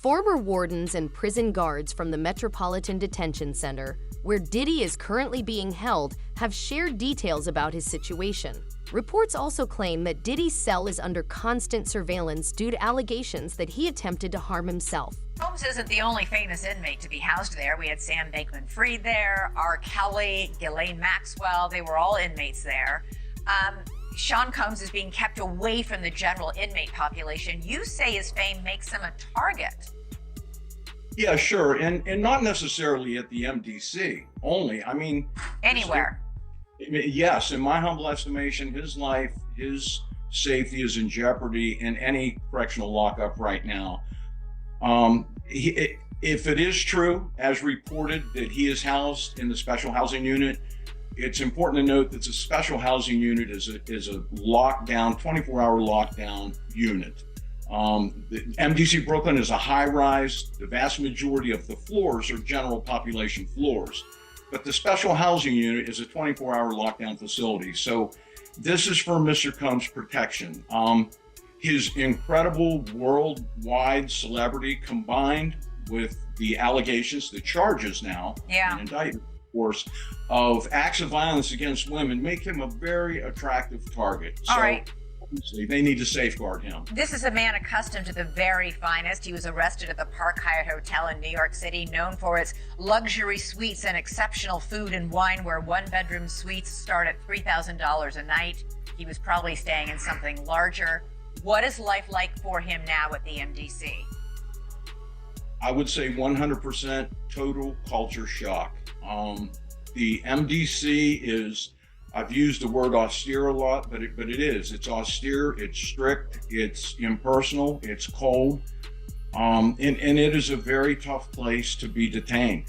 Former wardens and prison guards from the Metropolitan Detention Center, where Diddy is currently being held, have shared details about his situation. Reports also claim that Diddy's cell is under constant surveillance due to allegations that he attempted to harm himself. Combs isn't the only famous inmate to be housed there. We had Sam Bankman-Fried there, R. Kelly, Ghislaine Maxwell. They were all inmates there. Sean Combs is being kept away from the general inmate population. You say his fame makes him a target. Yeah, sure. And not necessarily at the MDC only. I mean, anywhere. Yes, in my humble estimation, his life, his safety is in jeopardy in any correctional lockup right now. If it is true, as reported, that he is housed in the special housing unit, it's important to note that the special housing unit is a lockdown, 24-hour lockdown unit. The MDC Brooklyn is a high-rise. The vast majority of the floors are general population floors. But the special housing unit is a 24-hour lockdown facility. So this is for Mr. Combs' protection. His incredible worldwide celebrity combined with the allegations, the charges now, and indictment, of course, of acts of violence against women make him a very attractive target. All right. Obviously, they need to safeguard him. This is a man accustomed to the very finest. He was arrested at the Park Hyatt Hotel in New York City, known for its luxury suites and exceptional food and wine, where one-bedroom suites start at $3,000 a night. He was probably staying in something larger. What is life like for him now at the MDC? I would say 100% total culture shock. The MDC is, I've used the word austere a lot, but it is. It's austere, it's strict, it's impersonal, it's cold, and it is a very tough place to be detained.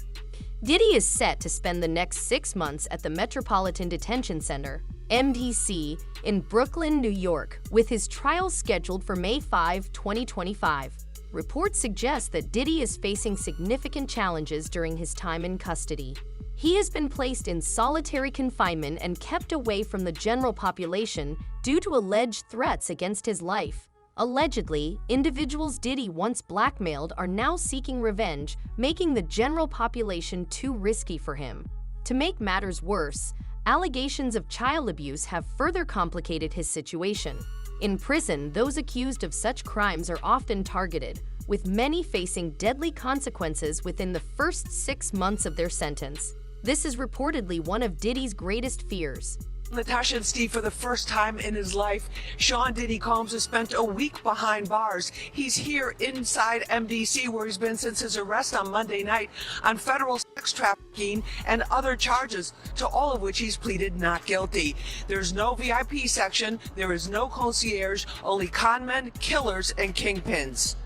Diddy is set to spend the next 6 months at the Metropolitan Detention Center, MDC, in Brooklyn, New York, with his trial scheduled for May 5, 2025. Reports suggest that Diddy is facing significant challenges during his time in custody. He has been placed in solitary confinement and kept away from the general population due to alleged threats against his life. Allegedly, individuals Diddy once blackmailed are now seeking revenge, making the general population too risky for him. To make matters worse, allegations of child abuse have further complicated his situation. In prison, those accused of such crimes are often targeted, with many facing deadly consequences within the first 6 months of their sentence. This is reportedly one of Diddy's greatest fears. Natasha and Steve, for the first time in his life, Sean Diddy Combs has spent a week behind bars. He's here inside MDC, where he's been since his arrest on Monday night on federal sex trafficking and other charges, to all of which he's pleaded not guilty. There's no VIP section, there is no concierge, only conmen, killers, and kingpins.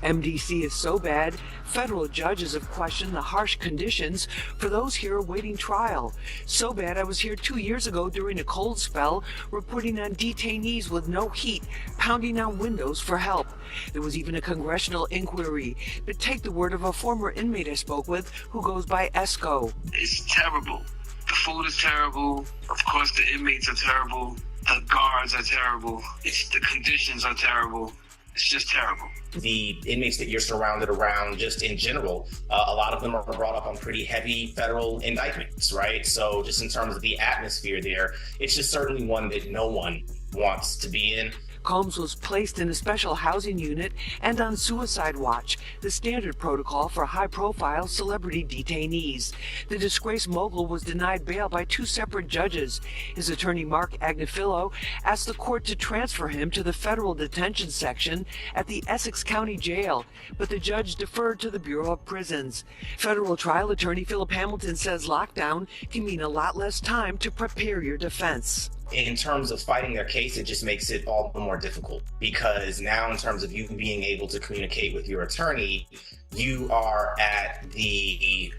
MDC is so bad, federal judges have questioned the harsh conditions for those here awaiting trial. So bad, I was here 2 years ago during a cold spell, reporting on detainees with no heat, pounding on windows for help. There was even a congressional inquiry. But take the word of a former inmate I spoke with who goes by Esco. It's terrible. The food is terrible. Of course, the inmates are terrible. The guards are terrible. The conditions are terrible. It's just terrible. The inmates that you're surrounded around, just in general, a lot of them are brought up on pretty heavy federal indictments, right? So just in terms of the atmosphere there, it's just certainly one that no one wants to be in. Combs was placed in a special housing unit and on suicide watch, the standard protocol for high-profile celebrity detainees. The disgraced mogul was denied bail by 2 separate judges. His attorney, Mark Agnifilo, asked the court to transfer him to the federal detention section at the Essex County Jail, but the judge deferred to the Bureau of Prisons. Federal trial attorney Philip Hamilton says lockdown can mean a lot less time to prepare your defense. In terms of fighting their case, it just makes it all the more difficult, because now in terms of you being able to communicate with your attorney, you are at the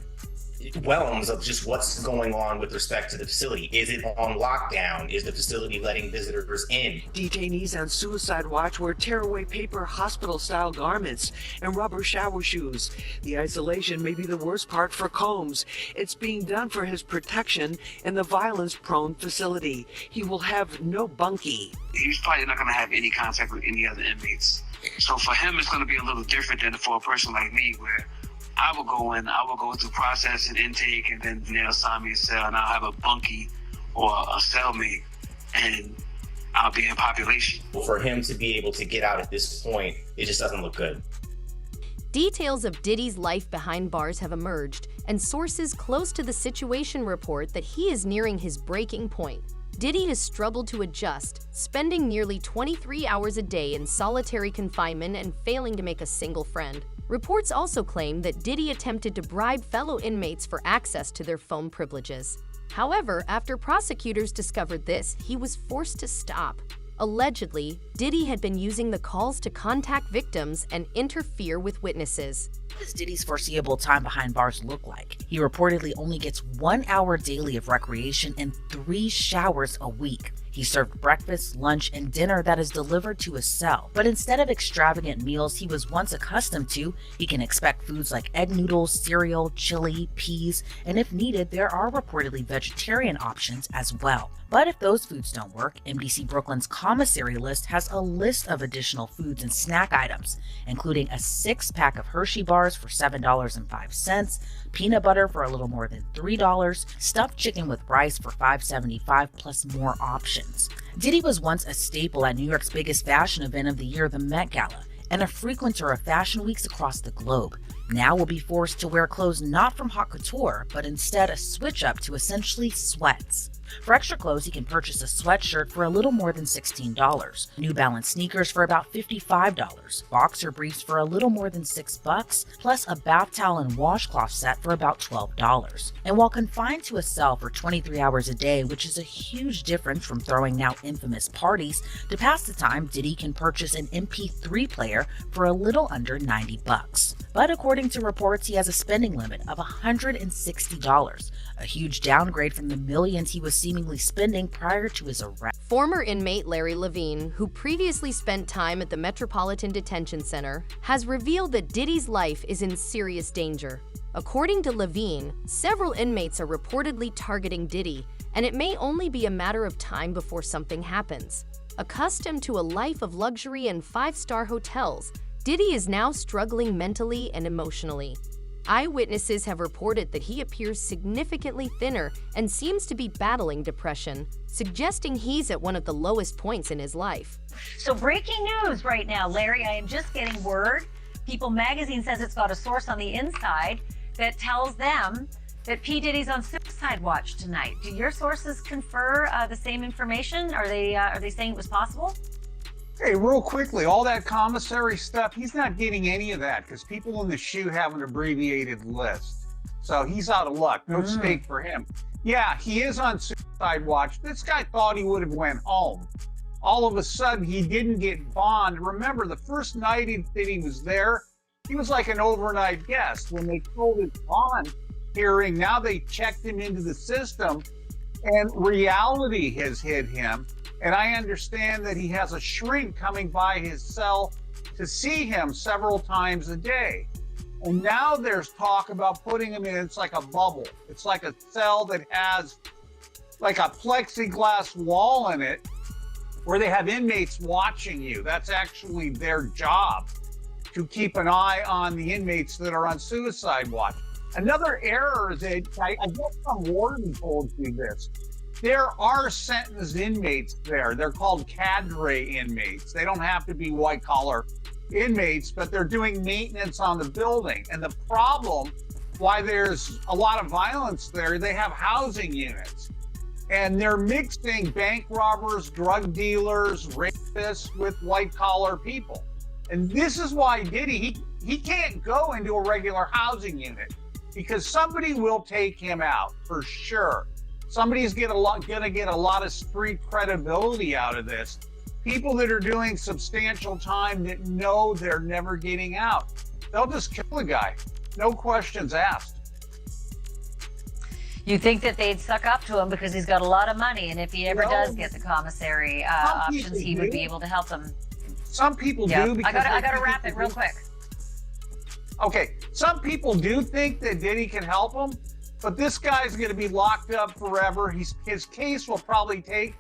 realms of just what's going on with respect to the facility. Is it on lockdown? Is the facility letting visitors in? Detainees on suicide watch wear tearaway paper hospital-style garments and rubber shower shoes. The isolation may be the worst part for Combs. It's being done for his protection in the violence-prone facility. He will have no bunkie. He's probably not going to have any contact with any other inmates. So for him, it's going to be a little different than for a person like me, where I will go through process and intake, and then they'll assign me a cell, and I'll have a bunkie or a cellmate, and I'll be in population. For him to be able to get out at this point, it just doesn't look good. Details of Diddy's life behind bars have emerged, and sources close to the situation report that he is nearing his breaking point. Diddy has struggled to adjust, spending nearly 23 hours a day in solitary confinement and failing to make a single friend. Reports also claim that Diddy attempted to bribe fellow inmates for access to their phone privileges. However, after prosecutors discovered this, he was forced to stop. Allegedly, Diddy had been using the calls to contact victims and interfere with witnesses. What does Diddy's foreseeable time behind bars look like? He reportedly only gets 1 hour daily of recreation and 3 showers a week. He served breakfast, lunch, and dinner that is delivered to his cell. But instead of extravagant meals he was once accustomed to, he can expect foods like egg noodles, cereal, chili, peas, and if needed, there are reportedly vegetarian options as well. But if those foods don't work, MDC Brooklyn's commissary list has a list of additional foods and snack items, including a 6-pack of Hershey bars for $7.05, peanut butter for a little more than $3, stuffed chicken with rice for $5.75, plus more options. Diddy was once a staple at New York's biggest fashion event of the year, the Met Gala, and a frequenter of fashion weeks across the globe. Now will be forced to wear clothes not from haute couture, but instead a switch up to essentially sweats. For extra clothes, he can purchase a sweatshirt for a little more than $16, New Balance sneakers for about $55, boxer briefs for a little more than $6, plus a bath towel and washcloth set for about $12. And while confined to a cell for 23 hours a day, which is a huge difference from throwing now infamous parties, to pass the time, Diddy can purchase an MP3 player for a little under $90. But according to reports, he has a spending limit of $160, a huge downgrade from the millions he was seemingly spending prior to his arrest. Former inmate Larry Levine, who previously spent time at the Metropolitan Detention Center, has revealed that Diddy's life is in serious danger. According to Levine, several inmates are reportedly targeting Diddy, and it may only be a matter of time before something happens. Accustomed to a life of luxury and 5-star hotels, Diddy is now struggling mentally and emotionally. Eyewitnesses have reported that he appears significantly thinner and seems to be battling depression, suggesting he's at one of the lowest points in his life. So breaking news right now, Larry, I am just getting word. People magazine says it's got a source on the inside that tells them that P. Diddy's on suicide watch tonight. Do your sources confer the same information? Are they saying it was possible? Hey, real quickly, all that commissary stuff, he's not getting any of that because people in the SHU have an abbreviated list. So he's out of luck. No stake for him. Yeah, he is on suicide watch. This guy thought he would have went home. All of a sudden, he didn't get bond. Remember, the first night that he was there, he was like an overnight guest. When they told his bond hearing, now they checked him into the system, and reality has hit him. And I understand that he has a shrink coming by his cell to see him several times a day. And now there's talk about putting him in, it's like a bubble. It's like a cell that has like a plexiglass wall in it where they have inmates watching you. That's actually their job, to keep an eye on the inmates that are on suicide watch. Another error is that I guess some warden told you this. There are sentenced inmates there. They're called cadre inmates. They don't have to be white-collar inmates, but they're doing maintenance on the building. And the problem, why there's a lot of violence there, they have housing units. And they're mixing bank robbers, drug dealers, rapists with white-collar people. And this is why Diddy, he can't go into a regular housing unit because somebody will take him out for sure. Somebody's gonna get a lot of street credibility out of this. People that are doing substantial time that know they're never getting out, they'll just kill the guy, no questions asked. You think that they'd suck up to him because he's got a lot of money, and if he ever does get the commissary options, he would be able to help them. Some people do. I gotta wrap it real quick. Okay, some people do think that Diddy can help them, but this guy's going to be locked up forever. His case will probably take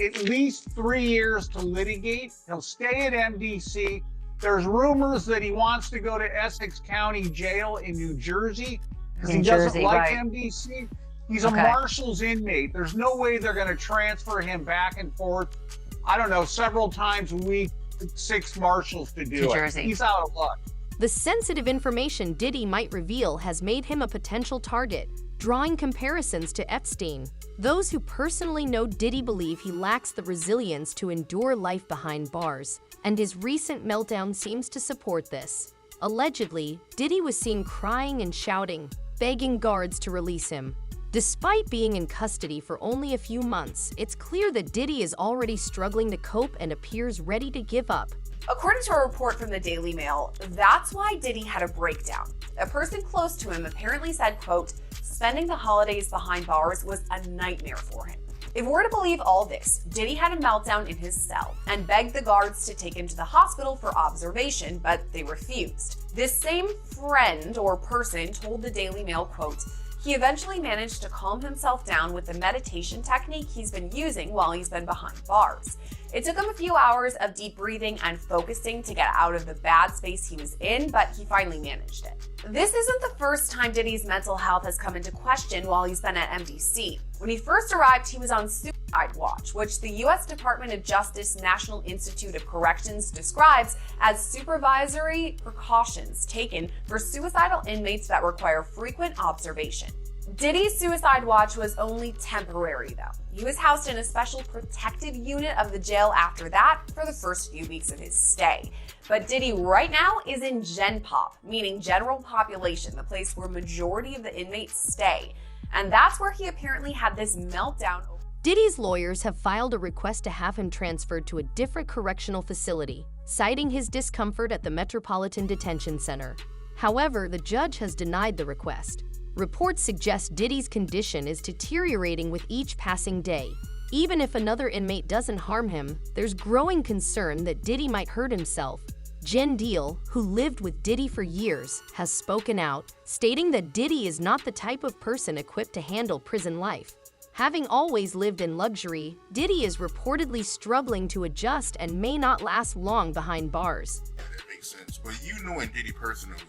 at least 3 years to litigate. He'll stay at MDC. There's rumors that he wants to go to Essex County Jail in New Jersey because he New doesn't Jersey, like right. MDC. He's a Okay. Marshals inmate. There's no way they're going to transfer him back and forth, I don't know, several times a week, 6 marshals to do To it. Jersey. He's out of luck. The sensitive information Diddy might reveal has made him a potential target, drawing comparisons to Epstein. Those who personally know Diddy believe he lacks the resilience to endure life behind bars, and his recent meltdown seems to support this. Allegedly, Diddy was seen crying and shouting, begging guards to release him. Despite being in custody for only a few months, it's clear that Diddy is already struggling to cope and appears ready to give up. According to a report from the Daily Mail, that's why Diddy had a breakdown. A person close to him apparently said, quote, spending the holidays behind bars was a nightmare for him. If we're to believe all this, Diddy had a meltdown in his cell and begged the guards to take him to the hospital for observation, but they refused. This same friend or person told the Daily Mail, quote, he eventually managed to calm himself down with the meditation technique he's been using while he's been behind bars. It took him a few hours of deep breathing and focusing to get out of the bad space he was in, but he finally managed it. This isn't the first time Diddy's mental health has come into question while he's been at MDC. When he first arrived, he was on suicide watch, which the U.S. Department of Justice National Institute of Corrections describes as supervisory precautions taken for suicidal inmates that require frequent observation. Diddy's suicide watch was only temporary, though. He was housed in a special protected unit of the jail after that for the first few weeks of his stay. But Diddy right now is in Gen Pop, meaning general population, the place where majority of the inmates stay. And that's where he apparently had this meltdown. Diddy's lawyers have filed a request to have him transferred to a different correctional facility, citing his discomfort at the Metropolitan Detention Center. However, the judge has denied the request. Reports suggest Diddy's condition is deteriorating with each passing day. Even if another inmate doesn't harm him, there's growing concern that Diddy might hurt himself. Jen Deal, who lived with Diddy for years, has spoken out, stating that Diddy is not the type of person equipped to handle prison life. Having always lived in luxury, Diddy is reportedly struggling to adjust and may not last long behind bars. That makes sense. But you knowing Diddy personally,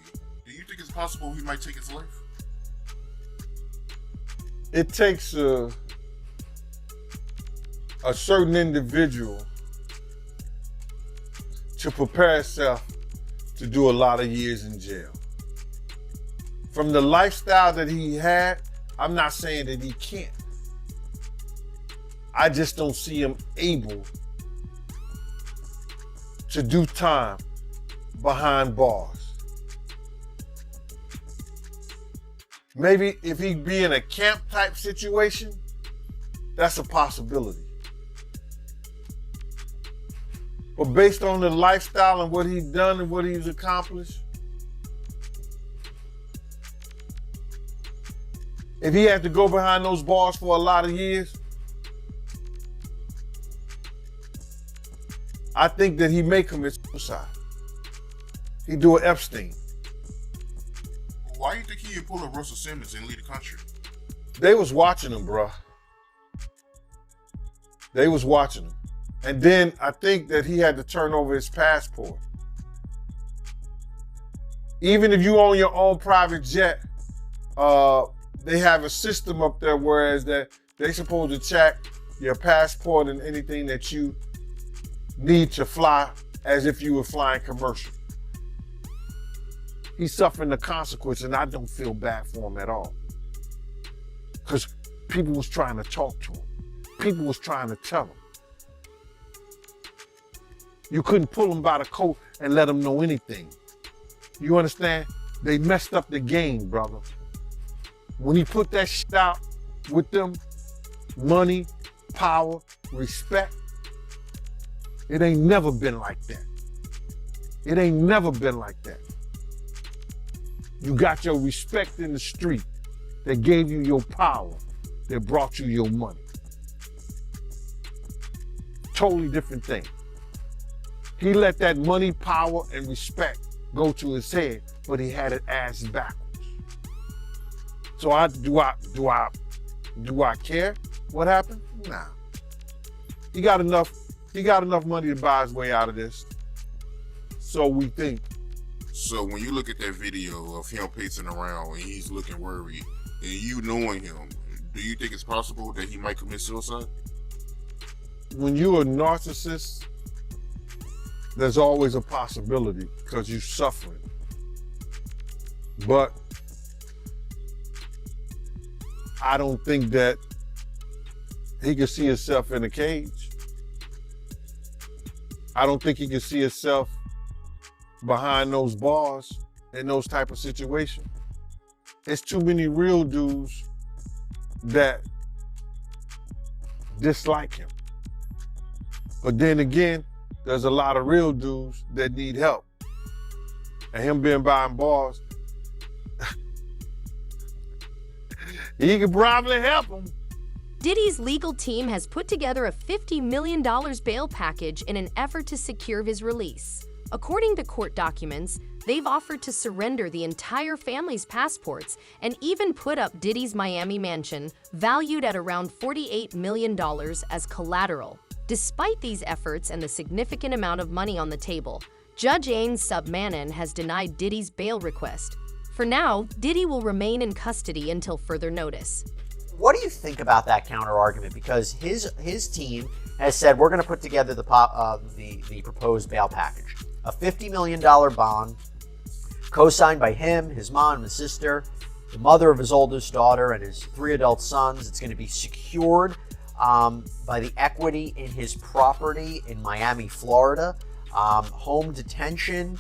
do you think it's possible he might take his life? It takes a certain individual to prepare himself to do a lot of years in jail. From the lifestyle that he had, I'm not saying that he can't. I just don't see him able to do time behind bars. Maybe if he be in a camp type situation, that's a possibility. But based on the lifestyle and what he's done and what he's accomplished, if he had to go behind those bars for a lot of years, I think that he may commit suicide. He'd do an Epstein. Why do you think he would pull a Russell Simmons and leave the country? They was watching him, bro. They was watching him. And then I think that he had to turn over his passport. Even if you own your own private jet, they have a system up there whereas that they supposed to check your passport and anything that you need to fly as if you were flying commercial. He's suffering the consequence, and I don't feel bad for him at all. Because people was trying to talk to him. People was trying to tell him. You couldn't pull him by the coat and let him know anything. You understand? They messed up the game, brother. When he put that shit out with them, money, power, respect, it ain't never been like that. It ain't never been like that. You got your respect in the street that gave you your power, that brought you your money. Totally different thing. He let that money, power, and respect go to his head, but he had it ass backwards. So do I care what happened? Nah. He got enough money to buy his way out of this. So we think. So when you look at that video of him pacing around and he's looking worried, and you knowing him, do you think it's possible that he might commit suicide? When you're a narcissist, there's always a possibility because you're suffering. But I don't think that he can see himself in a cage. I don't think he can see himself behind those bars in those type of situations. There's too many real dudes that dislike him. But then again, there's a lot of real dudes that need help. And him being behind bars, he could probably help them. Diddy's legal team has put together a $50 million bail package in an effort to secure his release. According to court documents, they've offered to surrender the entire family's passports and even put up Diddy's Miami mansion, valued at around $48 million, as collateral. Despite these efforts and the significant amount of money on the table, Judge Ains Submanin has denied Diddy's bail request. For now, Diddy will remain in custody until further notice. What do you think about that counter-argument? Because his team has said, we're going to put together the proposed bail package. A $50 million bond, co-signed by him, his mom, his sister, the mother of his oldest daughter, and his 3 adult sons. It's going to be secured by the equity in his property in Miami, Florida. Home detention,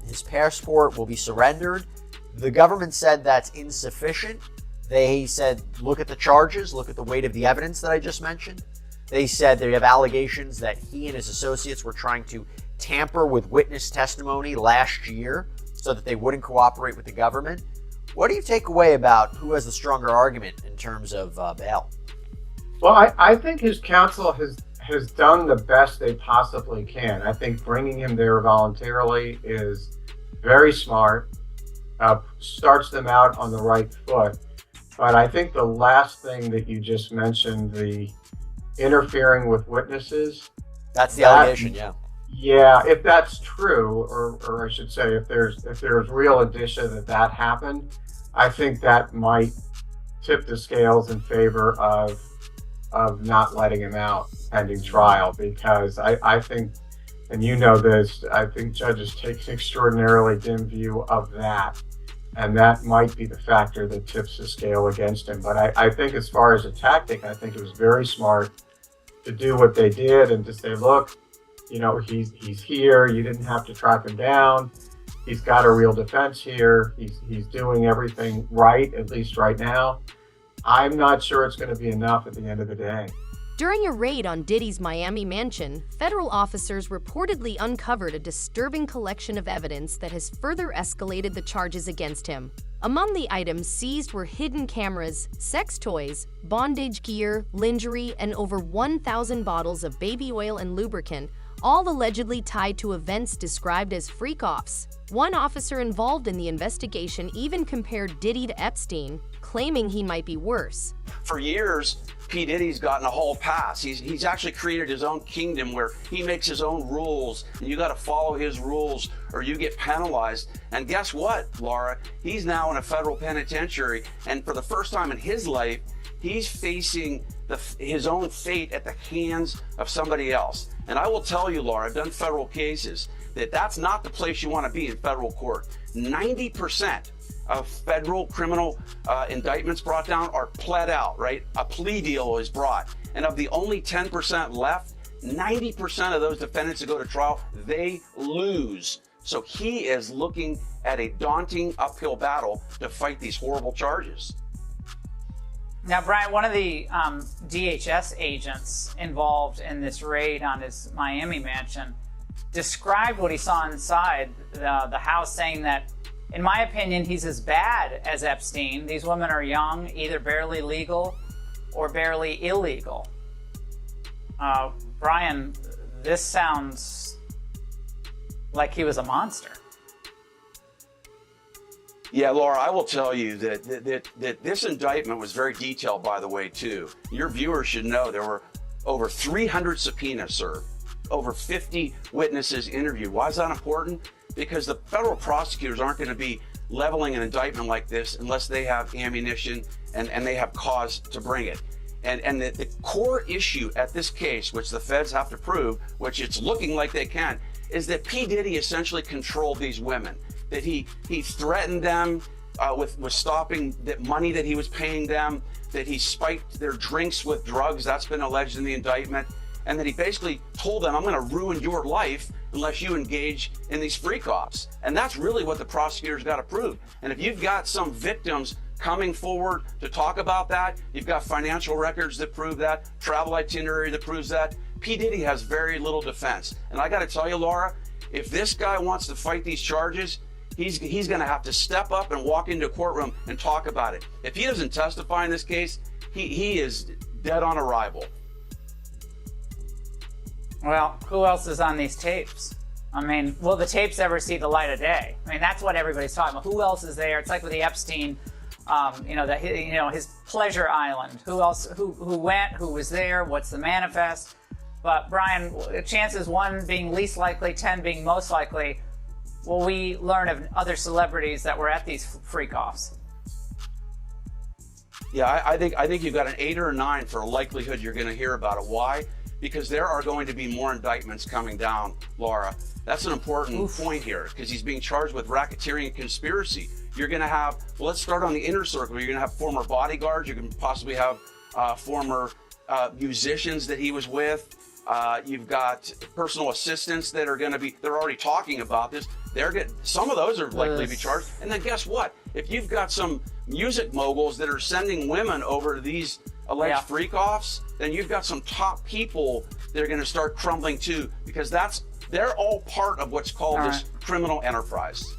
his passport will be surrendered. The government said that's insufficient. They said, look at the charges, look at the weight of the evidence that I just mentioned. They said they have allegations that he and his associates were trying to tamper with witness testimony last year so that they wouldn't cooperate with the government. What do you take away about who has the stronger argument in terms of bail? Well, I think his counsel has done the best they possibly can. I think bringing him there voluntarily is very smart, starts them out on the right foot. But I think the last thing that you just mentioned, the interfering with witnesses. That's the allegation, yeah. Yeah, if that's true, or I should say, if there's real indicia that happened, I think that might tip the scales in favor of not letting him out pending trial, because I think, and you know this, I think judges take an extraordinarily dim view of that. And that might be the factor that tips the scale against him. But I think as far as a tactic, I think it was very smart to do what they did and to say, look, you know, he's here. You didn't have to track him down. He's got a real defense here. He's doing everything right, at least right now. I'm not sure it's going to be enough at the end of the day. During a raid on Diddy's Miami mansion, federal officers reportedly uncovered a disturbing collection of evidence that has further escalated the charges against him. Among the items seized were hidden cameras, sex toys, bondage gear, lingerie, and over 1,000 bottles of baby oil and lubricant, all allegedly tied to events described as freak-offs. One officer involved in the investigation even compared Diddy to Epstein, claiming he might be worse. For years, P. Diddy's gotten a whole pass. He's actually created his own kingdom where he makes his own rules, and you got to follow his rules or you get penalized. And guess what, Laura? He's now in a federal penitentiary, and for the first time in his life, he's facing his own fate at the hands of somebody else. And I will tell you, Laura, I've done federal cases, that's not the place you want to be in federal court. 90% of federal criminal indictments brought down are pled out, right? A plea deal is brought. And of the only 10% left, 90% of those defendants that go to trial, they lose. So he is looking at a daunting uphill battle to fight these horrible charges. Now, Brian, one of the DHS agents involved in this raid on his Miami mansion described what he saw inside the house, saying that, in my opinion, he's as bad as Epstein. These women are young, either barely legal or barely illegal. Brian, this sounds like he was a monster. Yeah, Laura, I will tell you that this indictment was very detailed, by the way, too. Your viewers should know there were over 300 subpoenas served. over 50 witnesses interviewed. Why is that important? Because the federal prosecutors aren't going to be leveling an indictment like this unless they have ammunition and they have cause to bring it. And the core issue at this case, which the feds have to prove, which it's looking like they can, is that P. Diddy essentially controlled these women, that he threatened them with stopping the money that he was paying them, that he spiked their drinks with drugs, that's been alleged in the indictment, and that he basically told them, I'm going to ruin your life unless you engage in these freak-offs. And that's really what the prosecutors got to prove. And if you've got some victims coming forward to talk about that, you've got financial records that prove that, travel itinerary that proves that, P. Diddy has very little defense. And I got to tell you, Laura, if this guy wants to fight these charges, he's going to have to step up and walk into a courtroom and talk about it. If he doesn't testify in this case, he is dead on arrival. Well, who else is on these tapes? I mean, will the tapes ever see the light of day? I mean, that's what everybody's talking about. Who else is there? It's like with the Epstein, his pleasure island. Who else? Who went? Who was there? What's the manifest? But Brian, chances 1 being least likely, 10 being most likely. Will we learn of other celebrities that were at these freak-offs? Yeah, I think you've got an 8 or a 9 for a likelihood you're going to hear about it. Why? Because there are going to be more indictments coming down, Laura. That's an important point here, because he's being charged with racketeering and conspiracy. You're going to have, well, let's start on the inner circle. You're going to have former bodyguards. You can possibly have former musicians that he was with. You've got personal assistants that are going to be, they're already talking about this. Some of those are likely to be charged. And then guess what? If you've got some music moguls that are sending women over to these alleged freak-offs, then you've got some top people that are going to start crumbling too, because they're all part of what's called this criminal enterprise.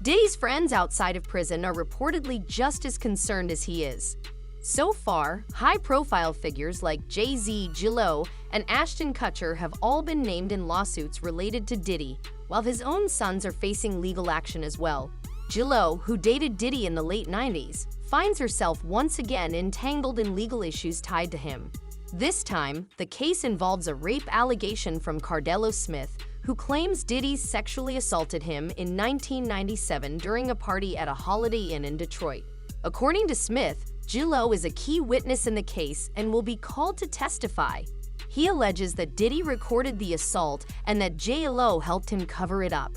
Diddy's friends outside of prison are reportedly just as concerned as he is. So far, high-profile figures like JayZ Lawsuit and Ashton Kutcher have all been named in lawsuits related to Diddy, while his own sons are facing legal action as well. Lawsuit, who dated Diddy in the late 90s, finds herself once again entangled in legal issues tied to him. This time, the case involves a rape allegation from Cardello Smith, who claims Diddy sexually assaulted him in 1997 during a party at a Holiday Inn in Detroit. According to Smith, Lawsuit is a key witness in the case and will be called to testify. He alleges that Diddy recorded the assault and that JLo helped him cover it up.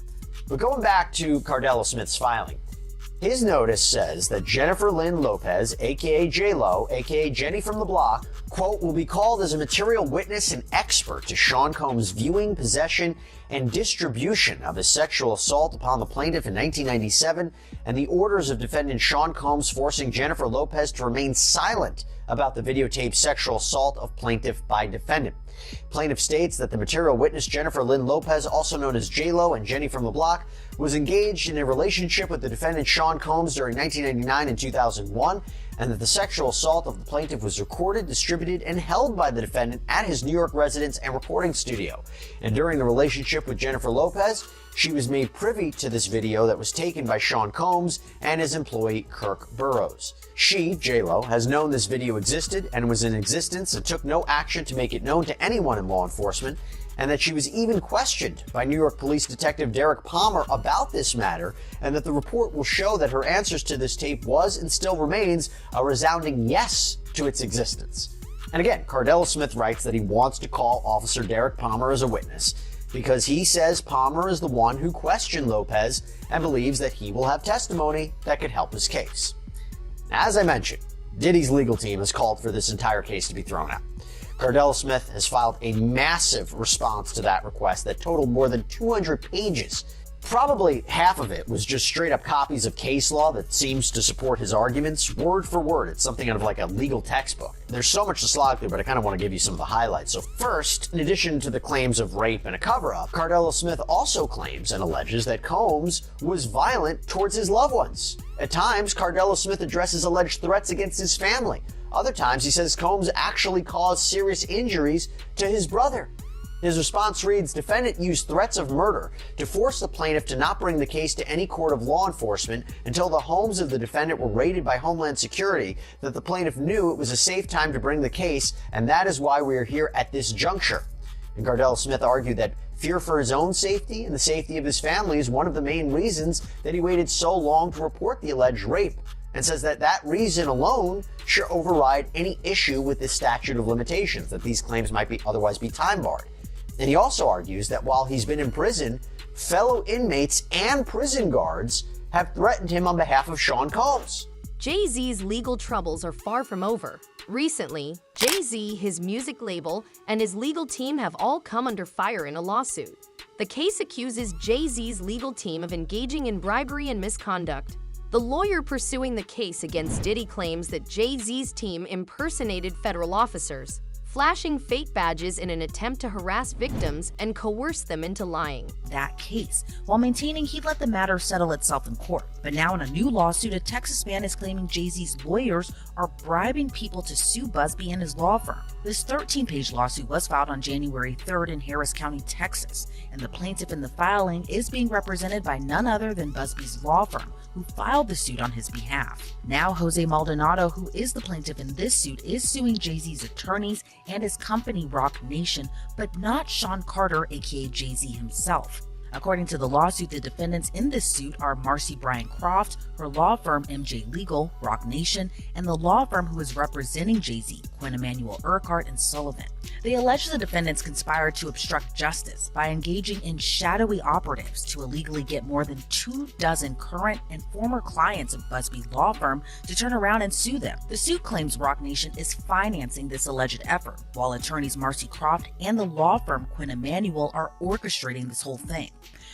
But going back to Cardello Smith's filing, his notice says that Jennifer Lynn Lopez, aka JLo, aka Jenny from the Block, quote, will be called as a material witness and expert to Sean Combs' viewing, possession, and distribution of his sexual assault upon the plaintiff in 1997, and the orders of defendant Sean Combs forcing Jennifer Lopez to remain silent about the videotaped sexual assault of plaintiff by defendant. Plaintiff states that the material witness Jennifer Lynn Lopez, also known as JLo and Jenny from the Block, was engaged in a relationship with the defendant Sean Combs during 1999 and 2001, and that the sexual assault of the plaintiff was recorded, distributed, and held by the defendant at his New York residence and recording studio. And during the relationship with Jennifer Lopez, she was made privy to this video that was taken by Sean Combs and his employee Kirk Burrows. She, JLo, has known this video existed and was in existence and took no action to make it known to anyone in law enforcement, and that she was even questioned by New York Police Detective Derek Palmer about this matter, and that the report will show that her answers to this tape was and still remains a resounding yes to its existence. And again, Cardello Smith writes that he wants to call Officer Derek Palmer as a witness because he says Palmer is the one who questioned Lopez and believes that he will have testimony that could help his case. As I mentioned, Diddy's legal team has called for this entire case to be thrown out. Cardello Smith has filed a massive response to that request that totaled more than 200 pages. Probably half of it was just straight up copies of case law that seems to support his arguments, word for word. It's something out of like a legal textbook. There's so much to slog through, but I kind of want to give you some of the highlights. So first, in addition to the claims of rape and a cover-up, Cardello Smith also claims and alleges that Combs was violent towards his loved ones. At times, Cardello Smith addresses alleged threats against his family. Other times, he says Combs actually caused serious injuries to his brother. His response reads, defendant used threats of murder to force the plaintiff to not bring the case to any court of law enforcement until the homes of the defendant were raided by Homeland Security, that the plaintiff knew it was a safe time to bring the case, and that is why we are here at this juncture. And Gardell Smith argued that fear for his own safety and the safety of his family is one of the main reasons that he waited so long to report the alleged rape, and says that that reason alone should override any issue with this statute of limitations, that these claims might otherwise be time barred. And he also argues that while he's been in prison, fellow inmates and prison guards have threatened him on behalf of Sean Combs. JayZ's legal troubles are far from over. Recently, JayZ, his music label, and his legal team have all come under fire in a lawsuit. The case accuses JayZ's legal team of engaging in bribery and misconduct. The lawyer pursuing the case against Diddy claims that JayZ's team impersonated federal officers, flashing fake badges in an attempt to harass victims and coerce them into lying. That case, while maintaining he'd let the matter settle itself in court. But now in a new lawsuit, a Texas man is claiming JayZ's lawyers are bribing people to sue Busby and his law firm. This 13-page lawsuit was filed on January 3rd in Harris County, Texas, and the plaintiff in the filing is being represented by none other than Busby's law firm, who filed the suit on his behalf. Now, Jose Maldonado, who is the plaintiff in this suit, is suing JayZ's attorneys and his company Rock Nation, but not Sean Carter, aka JayZ himself. According to the lawsuit, the defendants in this suit are Marcy Bryant Croft, her law firm MJ Legal, Rock Nation, and the law firm who is representing JayZ, Quinn Emanuel Urquhart and Sullivan. They allege the defendants conspired to obstruct justice by engaging in shadowy operatives to illegally get more than 24 current and former clients of Busby's law firm to turn around and sue them. The suit claims Rock Nation is financing this alleged effort, while attorneys Marcy Croft and the law firm Quinn Emanuel are orchestrating this whole thing.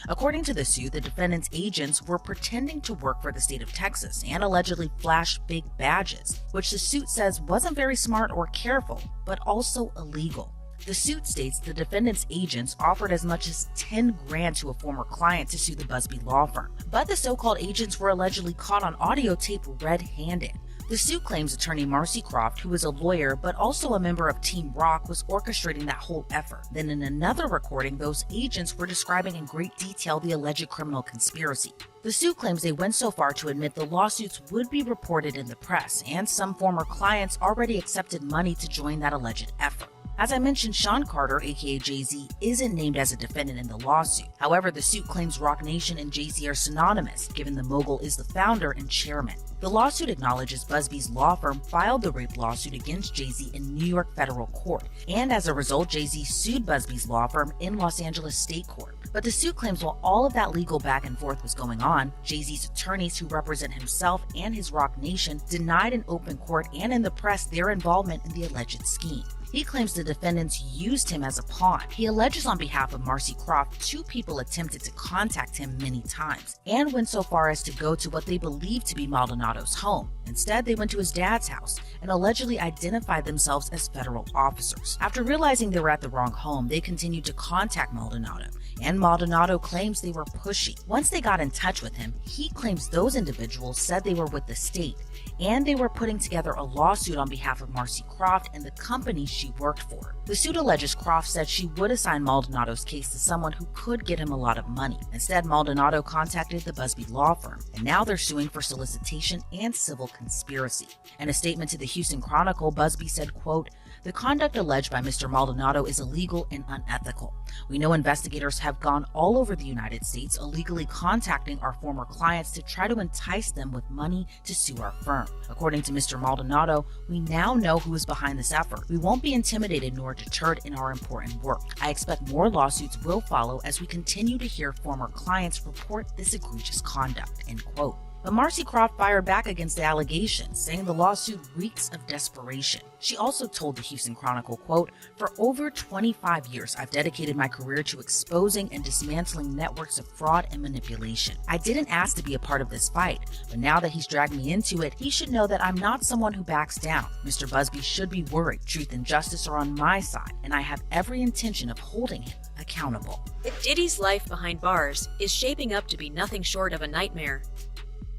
According to the suit, the defendants' agents were pretending to work for the state of Texas and allegedly flashed fake badges, which the suit says wasn't very smart or careful, but also illegal. The suit states the defendants' agents offered as much as $10 grand to a former client to sue the Busby law firm, but the so-called agents were allegedly caught on audio tape red-handed. The suit claims attorney Marcy Croft, who is a lawyer but also a member of Team Rock, was orchestrating that whole effort. Then in another recording, those agents were describing in great detail the alleged criminal conspiracy. The suit claims they went so far to admit the lawsuits would be reported in the press, and some former clients already accepted money to join that alleged effort. As I mentioned, Sean Carter, aka JayZ, isn't named as a defendant in the lawsuit. However, the suit claims Rock Nation and JayZ are synonymous, given the mogul is the founder and chairman. The lawsuit acknowledges Busby's law firm filed the rape lawsuit against JayZ in New York federal court, and as a result, JayZ sued Busby's law firm in Los Angeles state court. But the suit claims while all of that legal back and forth was going on, JayZ's attorneys who represent himself and his Rock Nation denied in open court and in the press their involvement in the alleged scheme. He claims the defendants used him as a pawn. He alleges on behalf of Marcy Croft 2 people attempted to contact him many times and went so far as to go to what they believed to be Maldonado's home. Instead, they went to his dad's house and allegedly identified themselves as federal officers. After realizing they were at the wrong home, they continued to contact Maldonado, and Maldonado claims they were pushy. Once they got in touch with him, he claims those individuals said they were with the state and they were putting together a lawsuit on behalf of Marcy Croft and the company she worked for. The suit alleges Croft said she would assign Maldonado's case to someone who could get him a lot of money. Instead, Maldonado contacted the Busby law firm, and now they're suing for solicitation and civil conspiracy. In a statement to the Houston Chronicle, Busby said, quote, "The conduct alleged by Mr. Maldonado is illegal and unethical. We know investigators have gone all over the United States illegally contacting our former clients to try to entice them with money to sue our firm. According to Mr. Maldonado, we now know who is behind this effort. We won't be intimidated nor deterred in our important work. I expect more lawsuits will follow as we continue to hear former clients report this egregious conduct." End quote. But Marcy Croft fired back against the allegations, saying the lawsuit reeks of desperation. She also told the Houston Chronicle, quote, "For over 25 years, I've dedicated my career to exposing and dismantling networks of fraud and manipulation. I didn't ask to be a part of this fight, but now that he's dragged me into it, he should know that I'm not someone who backs down. Mr. Busby should be worried. Truth and justice are on my side, and I have every intention of holding him accountable." Diddy's life behind bars is shaping up to be nothing short of a nightmare.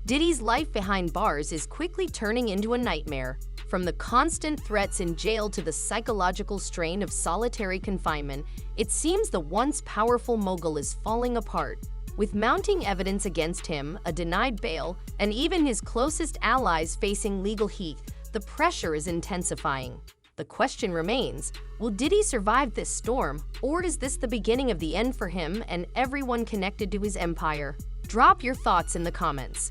Diddy's life behind bars is quickly turning into a nightmare. From the constant threats in jail to the psychological strain of solitary confinement, it seems the once powerful mogul is falling apart. With mounting evidence against him, a denied bail, and even his closest allies facing legal heat, the pressure is intensifying. The question remains, will Diddy survive this storm, or is this the beginning of the end for him and everyone connected to his empire? Drop your thoughts in the comments.